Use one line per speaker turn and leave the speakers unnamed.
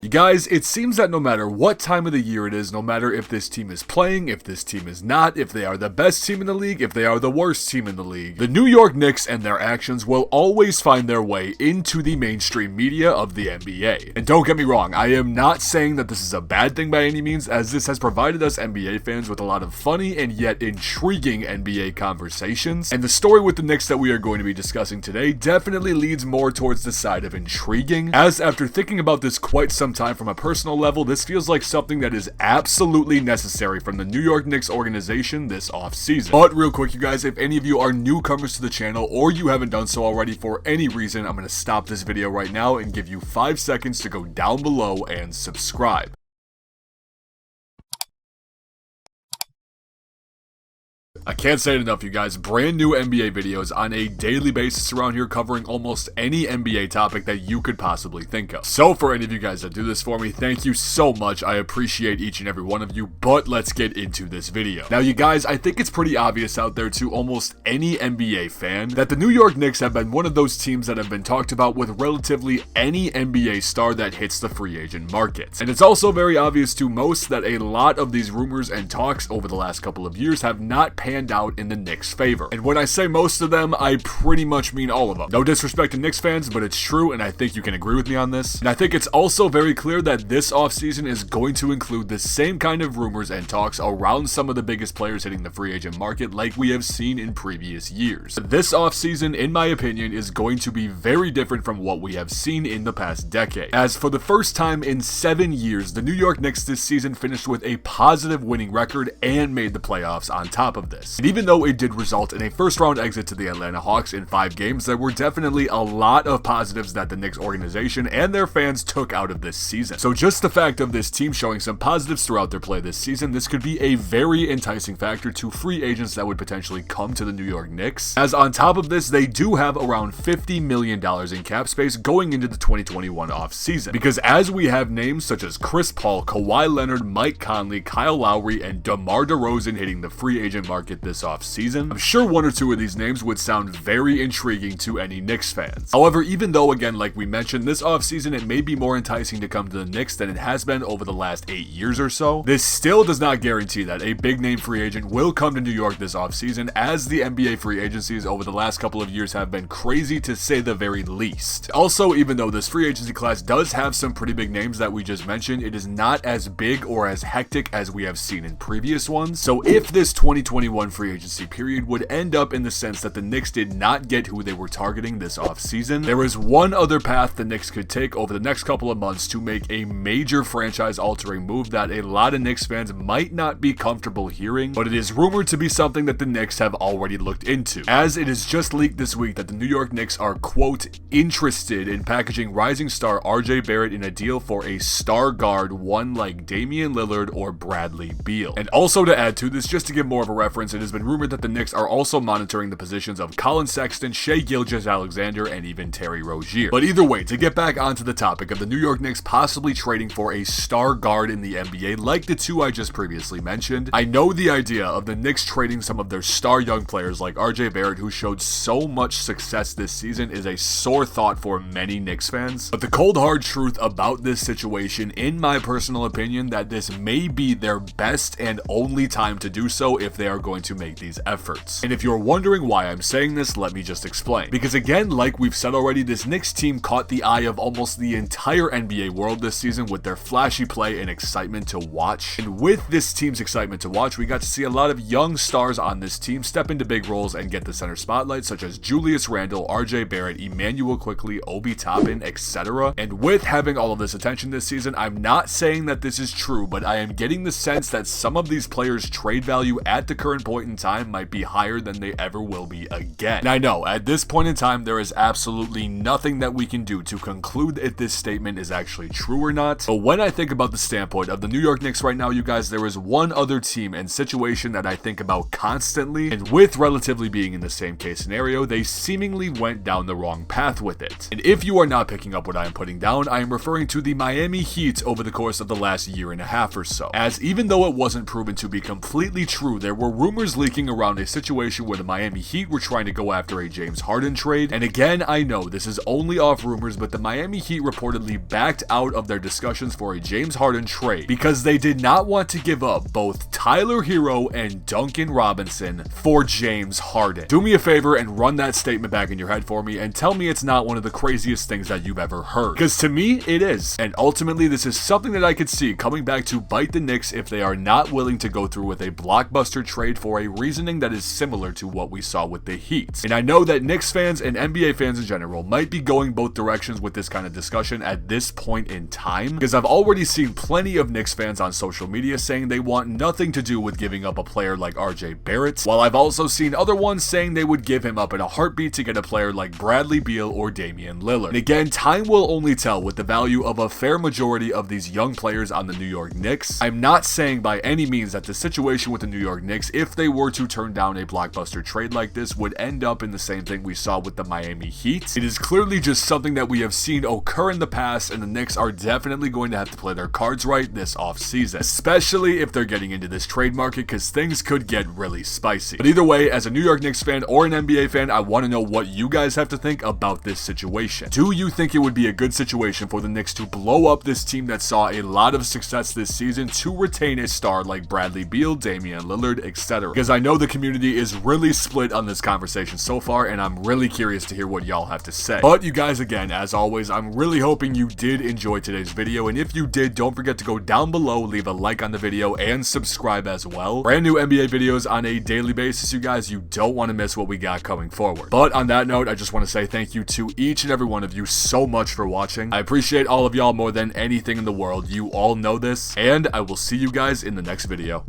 You guys, it seems that no matter what time of the year it is, no matter if this team is playing, if this team is not, if they are the best team in the league, if they are the worst team in the league, the New York Knicks and their actions will always find their way into the mainstream media of the NBA. And don't get me wrong, I am not saying that this is a bad thing by any means, as this has provided us NBA fans with a lot of funny and yet intriguing NBA conversations. And the story with the Knicks that we are going to be discussing today definitely leads more towards the side of intriguing, as after thinking about this quite some time from a personal level, this feels like something that is absolutely necessary from the New York Knicks organization this offseason. But real quick, you guys, if any of you are newcomers to the channel or you haven't done so already for any reason, I'm going to stop this video right now and give you 5 seconds to go down below and subscribe. I can't say it enough, you guys. Brand new NBA videos on a daily basis around here covering almost any NBA topic that you could possibly think of. So for any of you guys that do this for me, thank you so much. I appreciate each and every one of you, but let's get into this video. Now, you guys, I think it's pretty obvious out there to almost any NBA fan that the New York Knicks have been one of those teams that have been talked about with relatively any NBA star that hits the free agent market. And it's also very obvious to most that a lot of these rumors and talks over the last couple of years have not panned out in the Knicks' favor. And when I say most of them, I pretty much mean all of them. No disrespect to Knicks fans, but it's true, and I think you can agree with me on this. And I think it's also very clear that this offseason is going to include the same kind of rumors and talks around some of the biggest players hitting the free agent market like we have seen in previous years. This offseason, in my opinion, is going to be very different from what we have seen in the past decade. As for the first time in 7 years, the New York Knicks this season finished with a positive winning record and made the playoffs on top of this. And even though it did result in a first-round exit to the Atlanta Hawks in 5 games, there were definitely a lot of positives that the Knicks organization and their fans took out of this season. So just the fact of this team showing some positives throughout their play this season, this could be a very enticing factor to free agents that would potentially come to the New York Knicks. As on top of this, they do have around $50 million in cap space going into the 2021 offseason. Because as we have names such as Chris Paul, Kawhi Leonard, Mike Conley, Kyle Lowry, and DeMar DeRozan hitting the free agent market this offseason, I'm sure 1 or 2 of these names would sound very intriguing to any Knicks fans. However, even though, again, like we mentioned, this offseason it may be more enticing to come to the Knicks than it has been over the last 8 years or so, this still does not guarantee that a big name free agent will come to New York this offseason, as the NBA free agencies over the last couple of years have been crazy to say the very least. Also, even though this free agency class does have some pretty big names that we just mentioned, it is not as big or as hectic as we have seen in previous ones. So if this 2021 free agency period would end up in the sense that the Knicks did not get who they were targeting this offseason, there is one other path the Knicks could take over the next couple of months to make a major franchise-altering move that a lot of Knicks fans might not be comfortable hearing, but it is rumored to be something that the Knicks have already looked into, as it is just leaked this week that the New York Knicks are, quote, interested in packaging rising star RJ Barrett in a deal for a star guard, one like Damian Lillard or Bradley Beal. And also to add to this, just to give more of a reference, it has been rumored that the Knicks are also monitoring the positions of Colin Sexton, Shai Gilgeous-Alexander, and even Terry Rozier. But either way, to get back onto the topic of the New York Knicks possibly trading for a star guard in the NBA like the 2 I just previously mentioned, I know the idea of the Knicks trading some of their star young players like RJ Barrett, who showed so much success this season, is a sore thought for many Knicks fans. But the cold hard truth about this situation, in my personal opinion, that this may be their best and only time to do so if they are going to make these efforts. And if you're wondering why I'm saying this, let me just explain. Because again, like we've said already, this Knicks team caught the eye of almost the entire NBA world this season with their flashy play and excitement to watch. And with this team's excitement to watch, we got to see a lot of young stars on this team step into big roles and get the center spotlight, such as Julius Randle, RJ Barrett, Emmanuel Quickley, Obi Toppin, etc. And with having all of this attention this season, I'm not saying that this is true, but I am getting the sense that some of these players' trade value at the current point in time might be higher than they ever will be again. And I know, at this point in time, there is absolutely nothing that we can do to conclude if this statement is actually true or not. But when I think about the standpoint of the New York Knicks right now, you guys, there is one other team and situation that I think about constantly, and with relatively being in the same case scenario, they seemingly went down the wrong path with it. And if you are not picking up what I am putting down, I am referring to the Miami Heat over the course of the last year and a half or so. As even though it wasn't proven to be completely true, there were rumors rumors leaking around a situation where the Miami Heat were trying to go after a James Harden trade. And again, I know this is only off rumors, but the Miami Heat reportedly backed out of their discussions for a James Harden trade because they did not want to give up both Tyler Hero and Duncan Robinson for James Harden. Do me a favor and run that statement back in your head for me and tell me it's not one of the craziest things that you've ever heard. Because to me, it is. And ultimately, this is something that I could see coming back to bite the Knicks if they are not willing to go through with a blockbuster trade for a reasoning that is similar to what we saw with the Heat. And I know that Knicks fans and NBA fans in general might be going both directions with this kind of discussion at this point in time, because I've already seen plenty of Knicks fans on social media saying they want nothing to do with giving up a player like RJ Barrett, while I've also seen other ones saying they would give him up in a heartbeat to get a player like Bradley Beal or Damian Lillard. And again, time will only tell with the value of a fair majority of these young players on the New York Knicks. I'm not saying by any means that the situation with the New York Knicks, if they were to turn down a blockbuster trade like this, would end up in the same thing we saw with the Miami Heat. It is clearly just something that we have seen occur in the past, and the Knicks are definitely going to have to play their cards right this offseason, especially if they're getting into this trade market, because things could get really spicy. But either way, as a New York Knicks fan or an NBA fan, I want to know what you guys have to think about this situation. Do you think it would be a good situation for the Knicks to blow up this team that saw a lot of success this season to retain a star like Bradley Beal, Damian Lillard, etc.? Because I know the community is really split on this conversation so far, and I'm really curious to hear what y'all have to say. But you guys, again, as always, I'm really hoping you did enjoy today's video, and if you did, don't forget to go down below, leave a like on the video, and subscribe as well. Brand new NBA videos on a daily basis, you guys. You don't want to miss what we got coming forward. But on that note, I just want to say thank you to each and every one of you so much for watching. I appreciate all of y'all more than anything in the world. You all know this, and I will see you guys in the next video.